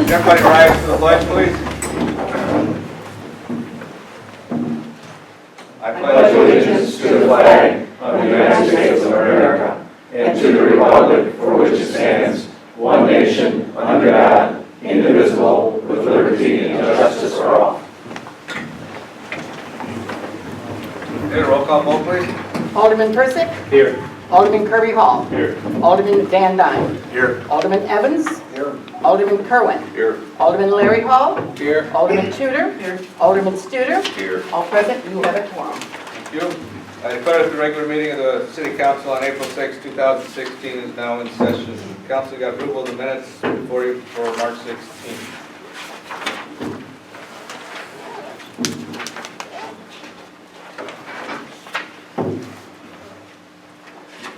Everybody rise to the pledge, please. I pledge allegiance to the flag of the United States of America and to the republic for which it stands, one nation, under God, indivisible, with liberty and justice for all. Okay, roll call vote, please. Alderman Persick. Here. Alderman Kirby Hall. Here. Alderman Van Dyne. Here. Alderman Evans. Here. Alderman Kerwin. Here. Alderman Larry Hall. Here. Alderman Tudor. Here. Alderman Studer. Here. All present, you have a quorum. Thank you. I declare that the regular meeting of the City Council on April 6, 2016 is now in session. Council got approval of the minutes before you for March 16th.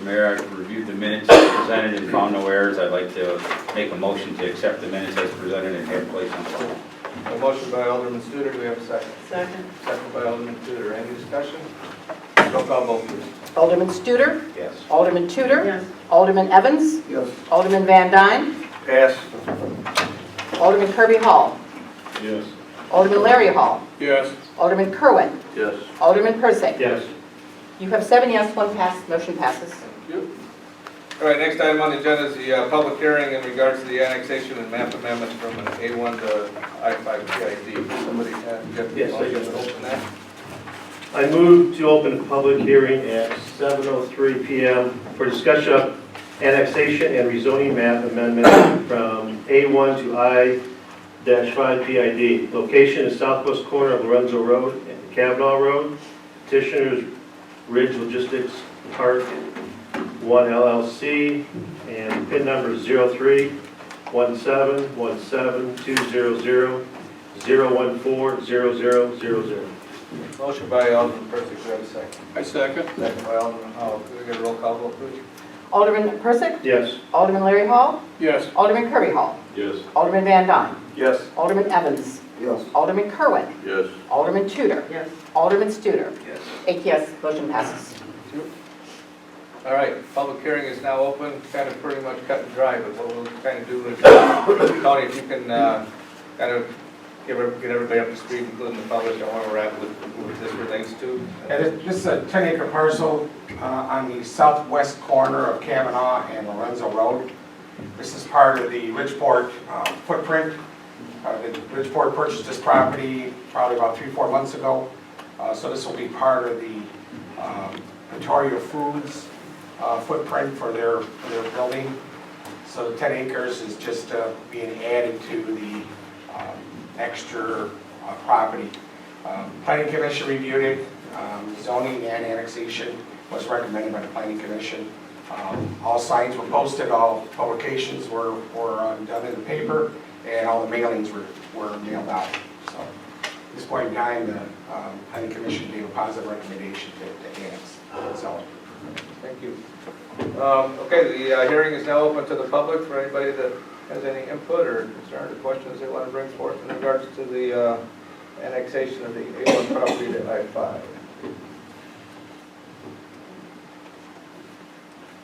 Mayor, I've reviewed the minutes presented and found no errors. I'd like to make a motion to accept the minutes as presented and have placed on file. A motion by Alderman Studer. Do we have a second? Second. Second by Alderman Tudor. Any discussion? Roll call vote, please. Alderman Studer. Yes. Alderman Tudor. Yes. Alderman Evans. Yes. Alderman Van Dyne. Yes. Alderman Kirby Hall. Yes. Alderman Larry Hall. Yes. Alderman Kerwin. Yes. Alderman Persick. Yes. You have 7 yes, 1 pass, motion passes. Thank you. All right, next item on the agenda is the public hearing in regards to the annexation and map amendments from an A1 to I-5 PID. Somebody get the Yes, I motion do. to open that? I move to open the public hearing at 7:03 PM for discussion of annexation and rezoning map amendment from A1 to I-5 PID. Location is southwest corner of Lorenzo Road and Kavanaugh Road. Petitioners Ridge Logistics Park 1 LLC, and PIN number 03-1717200-014-0000. Motion by Alderman Persick. Do we have a second? I second. Second by Alderman Hall. Can we get a roll call vote, please? Alderman Persick. Yes. Alderman Larry Hall. Yes. Alderman Kirby Hall. Yes. Alderman Van Dyne. Yes. Alderman Evans. Yes. Alderman Kerwin. Yes. Alderman Tudor. Yes. Alderman Studer. Yes. 8 yes, motion passes. All right, public hearing is now open, kind of pretty much cut and dry, but what we'll kind of do is, Tony, if you can kind of get everybody up to speed, including the public, on where we're at with what this relates to. Yeah, this is a 10-acre parcel on the southwest corner of Kavanaugh and Lorenzo Road. This is part of the Ridgeport footprint. Ridgeport purchased this property probably about 3-4 months ago. So this will be part of the Victoria Foods footprint for their building. So the 10 acres is just being added to the extra property. Planning Commission reviewed it. Zoning and annexation was recommended by the Planning Commission. All signs were posted, all publications were done in the paper, and all the mailings were mailed out. So at this point in time, the Planning Commission gave a positive recommendation to annex. So, Thank you. Okay, the hearing is now open to the public for anybody that has any input or concern or questions they want to bring forth in regards to the annexation of the A1 property to I-5.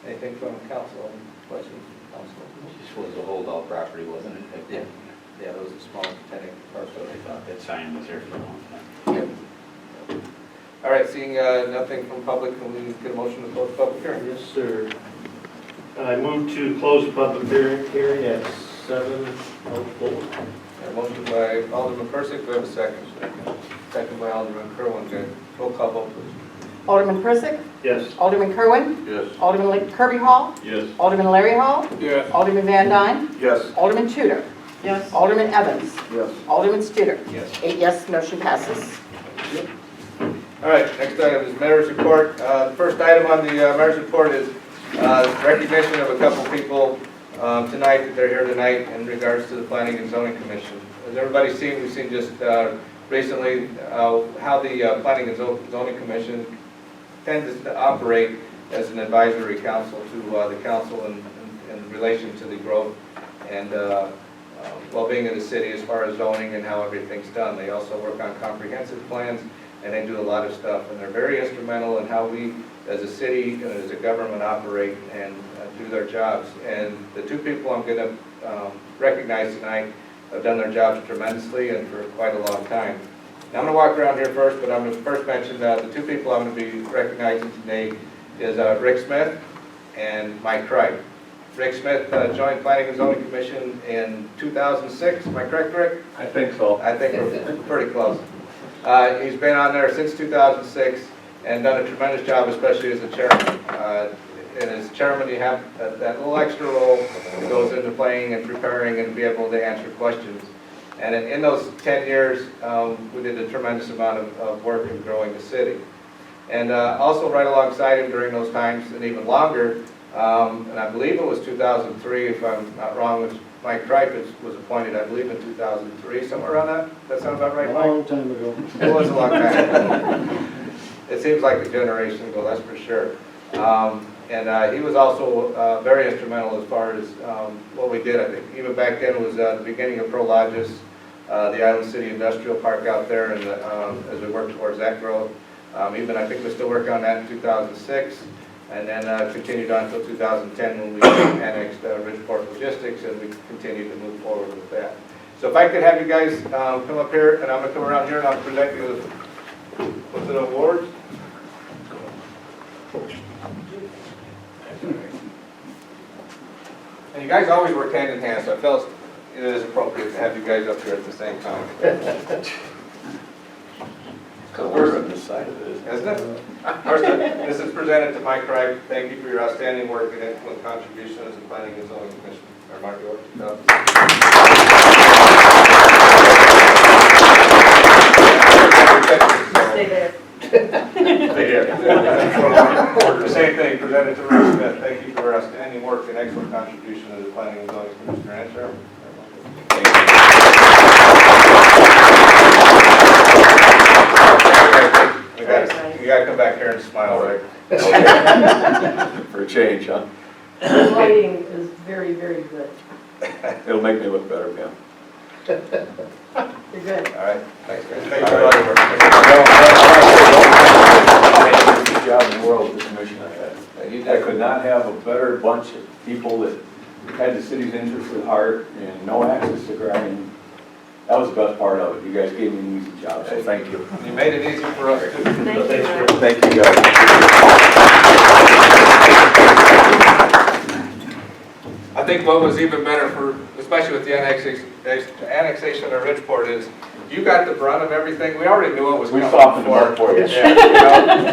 Anything from council? Any questions from council? This was a holdout property, wasn't it? Yeah, that was a small 10-acre parcel. I thought that sign was there for a long time. All right, seeing nothing from public, can we get a motion to close the public hearing? Yes, sir. I move to close the public hearing at 7:04. A motion by Alderman Persick, do we have a second? Second by Alderman Kerwin. Good. Roll call vote, please. Alderman Persick. Yes. Alderman Kerwin. Yes. Alderman Kirby Hall. Yes. Alderman Larry Hall. Yes. Alderman Van Dyne. Yes. Alderman Tudor. Yes. Alderman Evans. Yes. Alderman Studer. Yes. 8 yes, motion passes. All right, next item is mayor's report. The first item on the mayor's report is recognition of a couple people tonight, that they're here tonight in regards to the Planning and Zoning Commission. As everybody's seen, we've seen just recently how the Planning and Zoning Commission tends to operate as an advisory council to the council in relation to the growth and well-being of the city as far as zoning and how everything's done. They also work on comprehensive plans, and they do a lot of stuff, and they're very instrumental in how we as a city and as a government operate and do their jobs. And the two people I'm going to recognize tonight have done their jobs tremendously and for quite a long time. Now, I'm going to walk around here first, but I'm going to first mention the two people I'm going to be recognizing today is Rick Smith and Mike Cripe. Rick Smith joined Planning and Zoning Commission in 2006. Am I correct, Rick? I think so. I think we're pretty close. He's been on there since 2006 and done a tremendous job, especially as a chairman. And as chairman, you have that little extra role that goes into playing and preparing and be able to answer questions. And in those 10 years, we did a tremendous amount of work in growing the city. And also right alongside him during those times, and even longer, and I believe it was 2003, if I'm not wrong, which Mike Cripe was appointed, I believe in 2003, somewhere around that? That sound about right, Mike? A long time ago. It was a long time ago. It seems like a generation ago, that's for sure. And he was also very instrumental as far as what we did. I think even back then was the beginning of Prologis, the Island City Industrial Park out there, and as we worked towards that growth. Even I think we're still working on that in 2006, and then continued on until 2010 when we annexed Ridgeport Logistics, and we continued to move forward with that. So if I could have you guys come up here, and I'm going to come around here and I'll present you with an award. And you guys always work hand in hand, so I felt it is appropriate to have you guys up here at the same time. We're on this side of this. Isn't it? First, this is presented to Mike Cripe. Thank you for your outstanding work and excellent contributions as a planning and zoning commission. Or Mark, yours. Stay there. The same thing, presented to Rick Smith. Thank you for your outstanding work and excellent contribution as a planning and zoning commissioner and chairman. You gotta come back here and smile, right? For a change, huh? The lighting is very, very good. It'll make me look better, Pam. You're good. All right, thanks, guys. Thanks for all your work. Good job in the world, this commission I had. I could not have a better bunch of people that had the city's interests at heart and no access to crime. That was the best part of it. You guys gave me an easy job, so thank you. You made it easy for us too. Thank you, guys. I think what was even better for, especially with the annexation of Ridgeport, is you got the brunt of everything. We already knew it was We coming softened before. it for you. Yeah,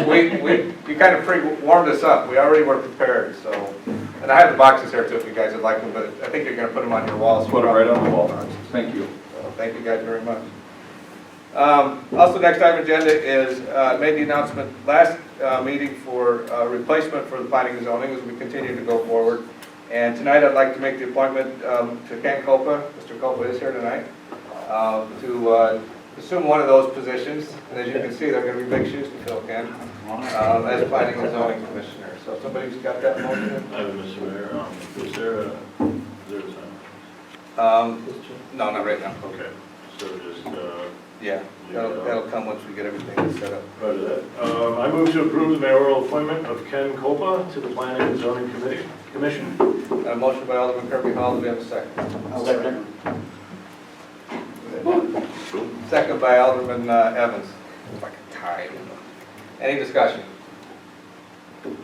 you know, you kind of warmed us up. We already were prepared, so. And I have the boxes here too if you guys would like them, but I think you're going to put them on your walls. Put them right on the wall. Thank you. Thank you guys very much. Also, next item agenda is made the announcement last meeting for replacement for the planning and zoning as we continue to go forward. And tonight I'd like to make the appointment to Ken Copa. Mr. Copa is here tonight to assume one of those positions. And as you can see, they're going to be big shoes to fill, Ken, as planning and zoning commissioner. So if somebody's got that motion. I have Mr. Mayor, is there a time? No, not right now. Okay, so just, Yeah, that'll come once we get everything set up. part of that. I move to approve the mayoral appointment of Ken Copa to the Planning and Zoning Commission. A motion by Alderman Kirby Hall, do we have a second? Second. Second by Alderman Evans. It's like a tie. Any discussion?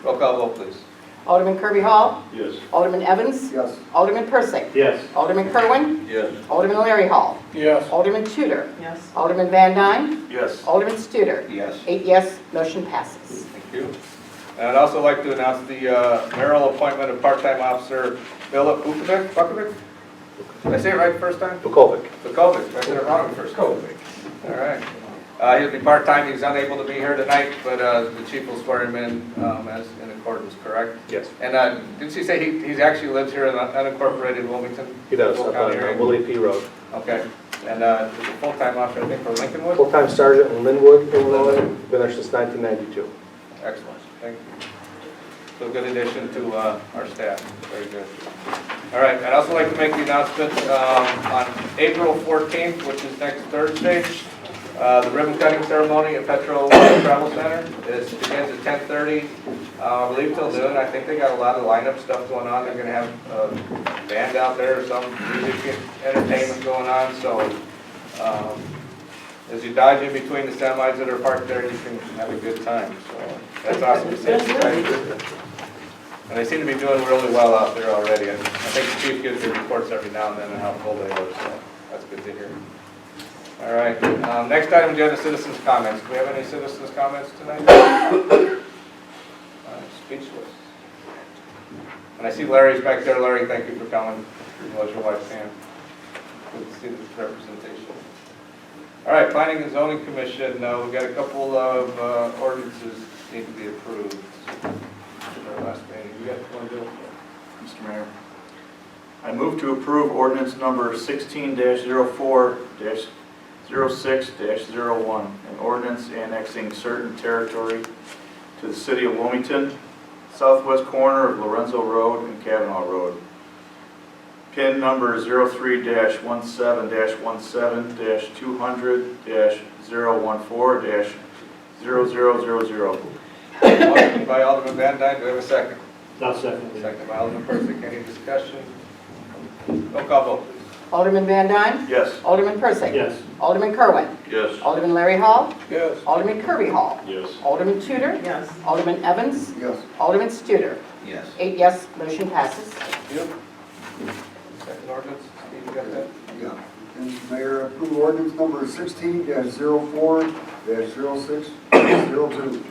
Roll call vote, please. Alderman Kirby Hall. Yes. Alderman Evans. Yes. Alderman Persick. Yes. Alderman Kerwin. Yes. Alderman Larry Hall. Yes. Alderman Tudor. Yes. Alderman Van Dyne. Yes. Alderman Studer. Yes. 8 yes, motion passes. Thank you. And I'd also like to announce the mayoral appointment of part-time officer Philip Bukovic. Did I say it right the first time? Bukovic. Bukovic. I said it wrong the first time. All right. He'll be part-time. He's unable to be here tonight, but the chief will swear him in as in accordance, correct? Yes. And didn't she say he actually lives here in unincorporated Wilmington? He does, Will up County on area? Willie P. Road. Okay. And he's a full-time officer, I think, for Lincolnwood? Full-time sergeant in Linwood, Illinois, been there since 1992. Excellent. Thank you. So a good addition to our staff. Very good. All right. I'd also like to make the announcement on April 14th, which is next Thursday. The ribbon cutting ceremony at Petro Travel Center is begins at 10:30, I believe till noon. I think they got a lot of lineup stuff going on. They're gonna have a band out there, some music entertainment going on, so as you dodge in between the semis that are parked there, you can have a good time, so that's awesome to see. And they seem to be doing really well out there already, and I think the chief gives me reports every now and then on how full they are, so that's good to hear. All right, next item, agenda, citizens' comments. Do we have any citizens' comments tonight? Speechless. And I see Larry's back there. Larry, thank you for coming. Was your wife's hand. Good to see this representation. All right, Planning and Zoning Commission, we've got a couple of ordinances need to be approved. Our last meeting. You got one, Bill? Mr. Mayor, I move to approve ordinance number 16-04-06-01, an ordinance annexing certain territory to the city of Wilmington, southwest corner of Lorenzo Road and Kavanaugh Road. PIN number 03-17-17-200-014-0000. Motion by Alderman Van Dyne. Do we have a second? Not second. Second by Alderman Persick. Any discussion? Roll call vote, please. Alderman Van Dyne. Yes. Alderman Persick. Yes. Alderman Kerwin. Yes. Alderman Larry Hall. Yes. Alderman Kirby Hall. Yes. Alderman Tudor. Yes. Alderman Evans. Yes. Alderman Studer. Yes. 8 yes, motion passes. Thank you. Second ordinance. Steve, you got that? Yeah. Mr. Mayor, approve ordinance number 16-04-06-02.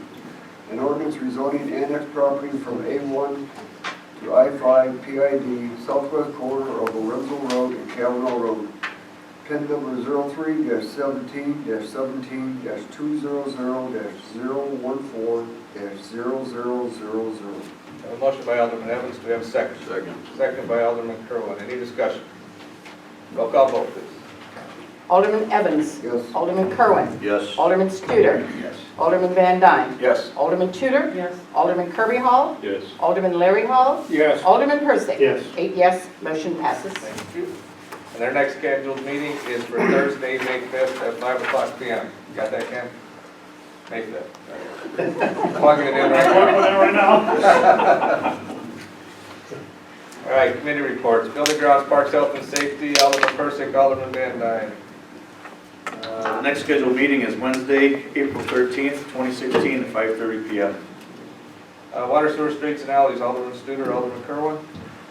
An ordinance rezoning annex property from A1 to I-5 PID southwest corner of Lorenzo Road and Kavanaugh Road. PIN number 03-17-17-200-014-0000. Have a motion by Alderman Evans. Do we have a second? Second. Second by Alderman Kerwin. Any discussion? Roll call vote, please. Alderman Evans. Yes. Alderman Kerwin. Yes. Alderman Studer. Yes. Alderman Van Dyne. Yes. Alderman Tudor. Yes. Alderman Kirby Hall. Yes. Alderman Larry Hall. Yes. Alderman Persick. Yes. 8 yes, motion passes. Thank you. And their next scheduled meeting is for Thursday, May 5th at 5 o'clock p.m. Got that, Ken? May 5th. Plugging it in right now. All right, committee reports. Building grounds, parks, health and safety, Alderman Persick, Alderman Van Dyne. The next scheduled meeting is Wednesday, April 13th, 2016 at 5:30 p.m. Water, sewer, streets, and alleys, Alderman Studer, Alderman Kerwin.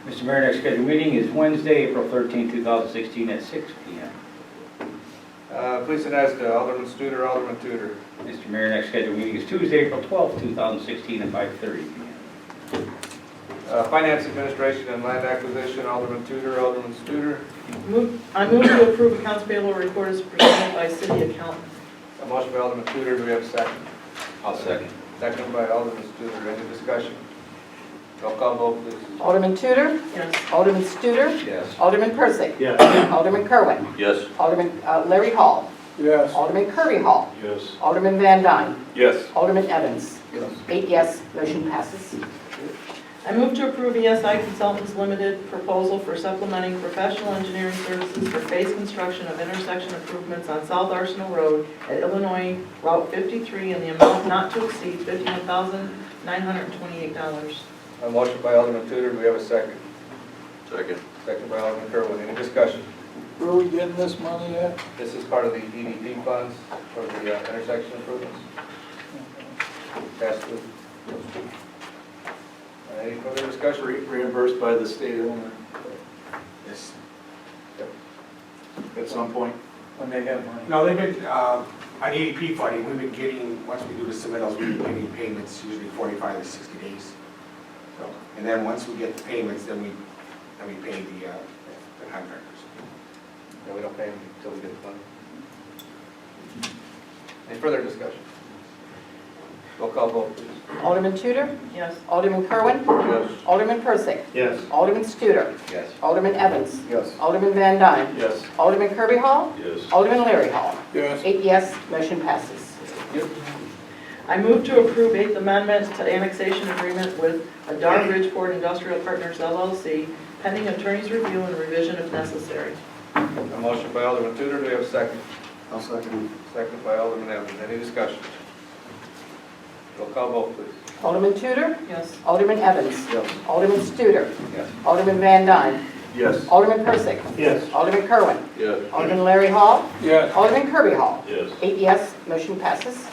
Mr. Mayor, next scheduled meeting is Wednesday, April 13, 2016 at 6 p.m. Police and ESTA, Alderman Studer, Alderman Tudor. Mr. Mayor, next scheduled meeting is Tuesday, April 12, 2016 at 5:30 p.m. Finance administration and land acquisition, Alderman Tudor, Alderman Studer. I move to approve accounts payable report as presented by city accountant. A motion by Alderman Tudor. Do we have a second? I'll second. Second by Alderman Studer. Any discussion? Roll call vote, please. Alderman Tudor. Yes. Alderman Studer. Yes. Alderman Persick. Yes. Alderman Kerwin. Yes. Alderman Larry Hall. Yes. Alderman Kirby Hall. Yes. Alderman Van Dyne. Yes. Alderman Evans. Yes. 8 yes, motion passes. I move to approve ESI Consultants Limited proposal for supplementing professional engineering services for phase construction of intersection improvements on South Arsenal Road at Illinois Route 53 in the amount not to exceed $51,928. A motion by Alderman Tudor. Do we have a second? Second. Second by Alderman Kerwin. Any discussion? Where are we getting this money at? This is part of the EDP funds for the intersection improvements. Passed through. Any further discussion? Reimbursed by the state owner Yes. at some point. When they have money. No, they've been, on EDP funding, we've been getting, once we do the submittals, we've been getting payments usually 45 to 60 days. So, and then once we get the payments, then we pay the contractors. No, we don't pay them until we get the money. Any further discussion? Roll call vote, please. Alderman Tudor. Yes. Alderman Kerwin. Yes. Alderman Persick. Yes. Alderman Studer. Yes. Alderman Evans. Yes. Alderman Van Dyne. Yes. Alderman Kirby Hall. Yes. Alderman Larry Hall. Yes. 8 yes, motion passes. I move to approve 8th Amendment to annexation agreement with Adar Bridgeport Industrial Partners LLC, pending attorney's review and revision if necessary. A motion by Alderman Tudor. Do we have a second? I'll second Second by Alderman Evans. Any discussion? Roll call vote, please. Alderman Tudor. Yes. Alderman Evans. Yes. Alderman Studer. Yes. Alderman Van Dyne. Yes. Alderman Persick. Yes. Alderman Kerwin. Yes. Alderman Larry Hall. Yes. Alderman Kirby Hall. Yes. 8 yes, motion passes.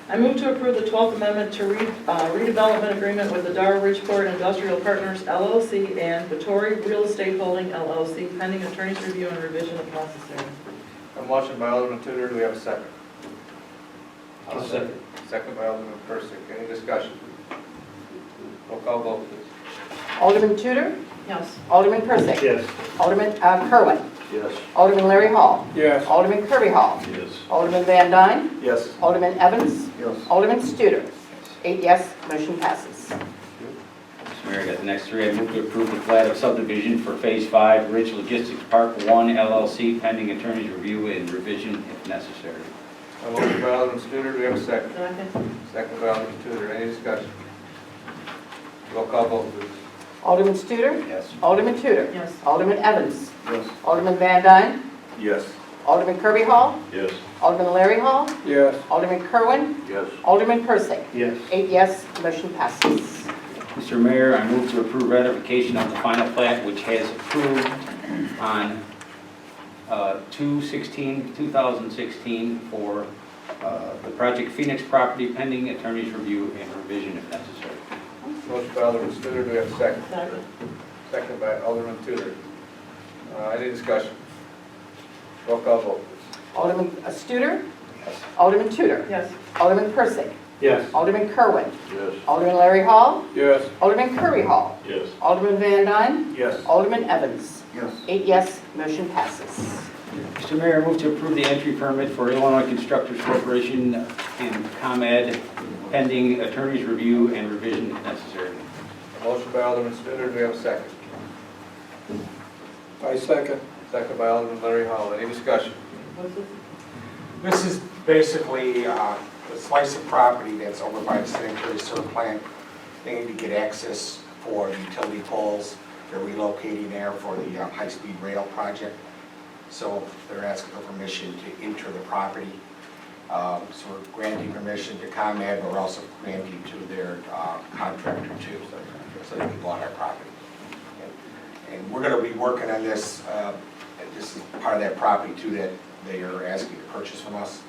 I move to approve the 12th Amendment to redevelopment agreement with the Dar Ridgeport Industrial Partners LLC and Vittori Real Estate Holding LLC pending attorney's review and revision if necessary. A motion by Alderman Tudor. Do we have a second? I'll second. Second by Alderman Persick. Any discussion? Roll call vote, please. Alderman Tudor. Yes. Alderman Persick. Yes. Alderman Kerwin. Yes. Alderman Larry Hall. Yes. Alderman Kirby Hall. Yes. Alderman Van Dyne. Yes. Alderman Evans. Yes. Alderman Studer. 8 yes, motion passes. Mr. Mayor, I got the next three. I move to approve the plat of subdivision for Phase 5, Ridge Logistics Park 1 LLC, pending attorney's review and revision if necessary. A motion by Alderman Studer. Do we have a second? Second. Second by Alderman Tudor. Any discussion? Roll call vote, please. Alderman Studer. Yes. Alderman Tudor. Yes. Alderman Evans. Yes. Alderman Van Dyne. Yes. Alderman Kirby Hall. Yes. Alderman Larry Hall. Yes. Alderman Kerwin. Yes. Alderman Persick. Yes. 8 yes, motion passes. Mr. Mayor, I move to approve ratification of the final plat which has approved on 2/16/2016 for the project Phoenix property pending attorney's review and revision if necessary. Motion by Alderman Studer. Do we have a second? Second. Second by Alderman Tudor. Any discussion? Roll call vote, please. Alderman Studer. Alderman Tudor. Yes. Alderman Persick. Yes. Alderman Kerwin. Yes. Alderman Larry Hall. Yes. Alderman Kirby Hall. Yes. Alderman Van Dyne. Yes. Alderman Evans. Yes. 8 yes, motion passes. Mr. Mayor, I move to approve the entry permit for Illinois Constructors Corporation and ComEd pending attorney's review and revision if necessary. A motion by Alderman Studer. Do we have a second? I second. Second by Alderman Larry Hall. Any discussion? What's this? This is basically a slice of property that's over by the sanitary sewer plant. They need to get access for the utility poles. They're relocating there for the high-speed rail project. So they're asking for permission to enter the property. So we're granting permission to ComEd, but we're also granting to their contractor too, so they can go on our property. And we're going to be working on this. This is part of that property too that they are asking to purchase from us.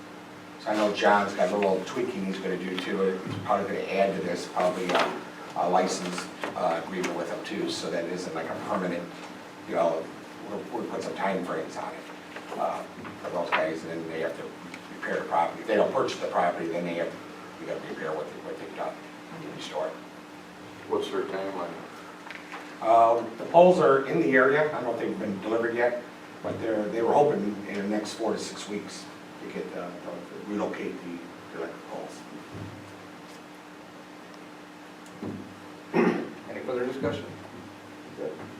So I know John's got a little tweaking he's going to do too. He's probably going to add to this probably a license agreement with them too, so that it isn't like a permanent, you know, we'll put some time frames on it for those guys, and then they have to repair the property. If they don't purchase the property, then we got to repair what they've done and restore it. What's their timeline? The poles are in the area. I don't know if they've been delivered yet, but they were hoping in the next 4 to 6 weeks to get relocate the electric poles. Any further discussion?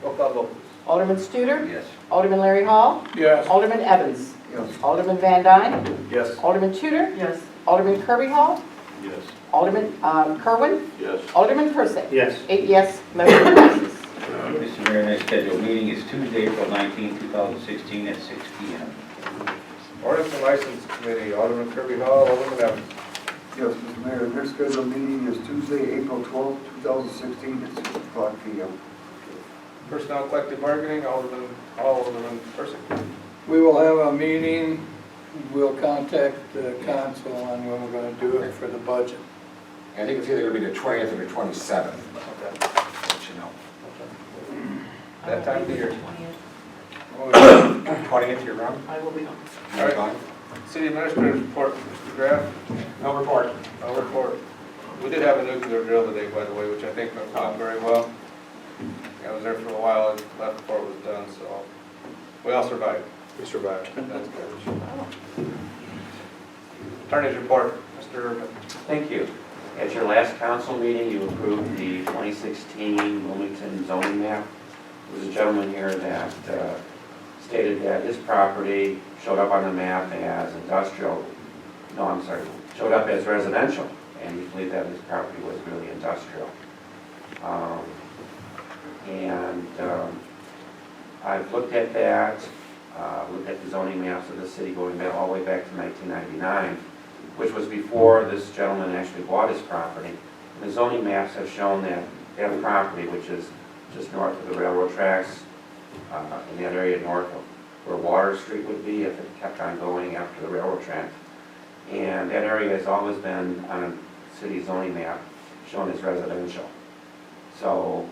Roll call vote, please. Alderman Studer. Yes. Alderman Larry Hall. Yes. Alderman Evans. Yes. Alderman Van Dyne. Yes. Alderman Tudor. Yes. Alderman Kirby Hall. Yes. Alderman Kerwin. Yes. Alderman Persick. Yes. 8 yes, motion passes. Mr. Mayor, next scheduled meeting is Tuesday, April 19, 2016 at 6 p.m. Ordinance and License Committee, Alderman Kirby Hall, Alderman Evans. Yes, Mr. Mayor, the next scheduled meeting is Tuesday, April 12th, 2016 at 6 o'clock p.m. Personnel Collective Bargaining, Alderman Hall, Alderman Persick. We will have a meeting, we'll contact the council on when we're going to do it for the budget. And I think it's either going to be the 20th or the 27th. Okay. Let you know. That time of the year. 20th, you're around? I will be home. You're gone? City Administrator's report, Mr. Graff. No report. No report. We did have a nuclear drill today, by the way, which I think went down very well. I was there for a while and left before it was done, so we all survived. We survived. That's good. Attorney's report, Mr. Urban. Thank you. At your last council meeting, you approved the 2016 Wilmington zoning map. There was a gentleman here that stated that his property showed up on the map as showed up as residential, and he believed that his property was really industrial. I've looked at that. looked at the zoning maps of the city going back all the way back to 1999, which was before this gentleman actually bought his property. The zoning maps have shown that that property, which is just north of the railroad tracks, in that area north of where Water Street would be if it kept on going after the railroad tracks. And that area has always been on a city zoning map shown as residential. So,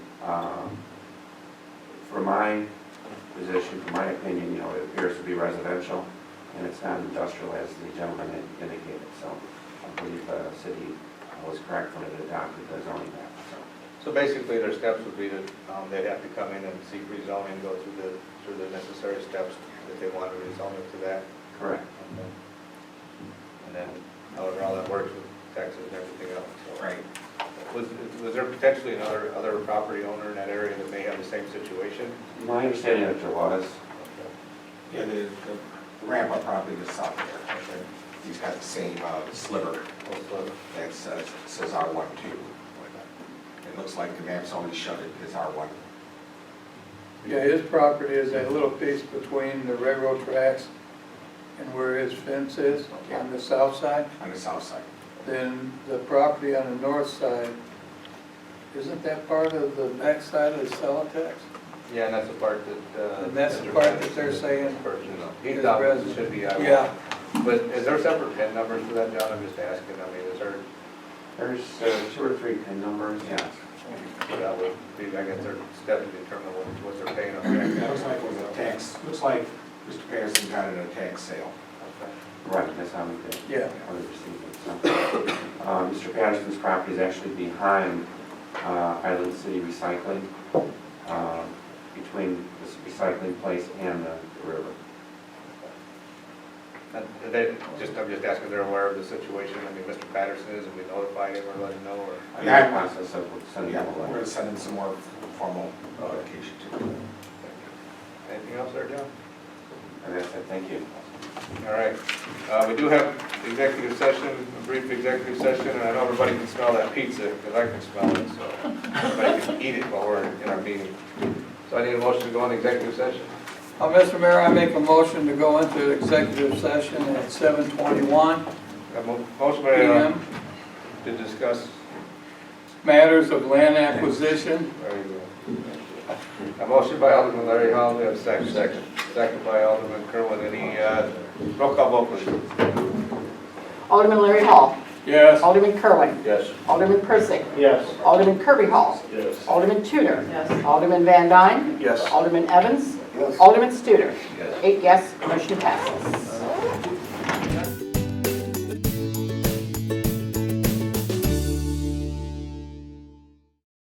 for my position, for my opinion, it appears to be residential, and it's not industrial as the gentleman had indicated. So, I believe the city was correct when it adopted the zoning map. So basically, their steps would be that they'd have to come in and seek rezoning, go through the necessary steps that they want to rezone it to that. Correct. Okay. And then, however, all that works with taxes and everything else. So. Right. Was there potentially other property owner in that area that may have the same situation? My understanding that there was. Yeah, the ramp up property is south there. He's got the same sliver that says R1 too. It looks like the maps only showed it as R1. Yeah, his property is that little piece between the railroad tracks and where his fence is on the south side. On the south side. Then the property on the north side, isn't that part of the back side of the Celotex? Yeah, and that's the part that. And that's the part that they're saying He is thought it resident. should be. Yeah. But is there separate PIN numbers for that, John? I'm just asking. I mean, is there? There's 2 or 3 PIN numbers, yes. That would be, I guess, their step to determine what they're paying on It that. looks like it was a tax, looks like Mr. Patterson got it at a tax sale. Right, that's how we did. Yeah. How we received it. So, Mr. Patterson's property is actually behind Island City Recycling, between this recycling place and the river. And I'm just asking, they're aware of the situation. I mean, Mr. Patterson is, and we notified him or let him know, or? I'm in the process of sending Yeah, him a we're letter. going to send in some more formal notification too. Anything else there, John? And that's it, thank you. All right. We do have executive session, a brief executive session, and I know everybody can smell that pizza, because I can smell it, so everybody can eat it while we're in our meeting. So I need a motion to go into executive session. Mr. Mayor, I make a motion to go into executive session at 7:21 Motion by, p.m. to discuss. Matters of land acquisition. There you go. A motion by Alderman Larry Hall, we have a second. Second by Alderman Kerwin. Any roll call vote, please? Alderman Larry Hall. Yes. Alderman Kerwin. Yes. Alderman Persick. Yes. Alderman Kirby Hall. Yes. Alderman Tudor. Yes. Alderman Van Dyne. Yes. Alderman Evans. Yes. Alderman Studer. Yes. 8 yes, motion passes.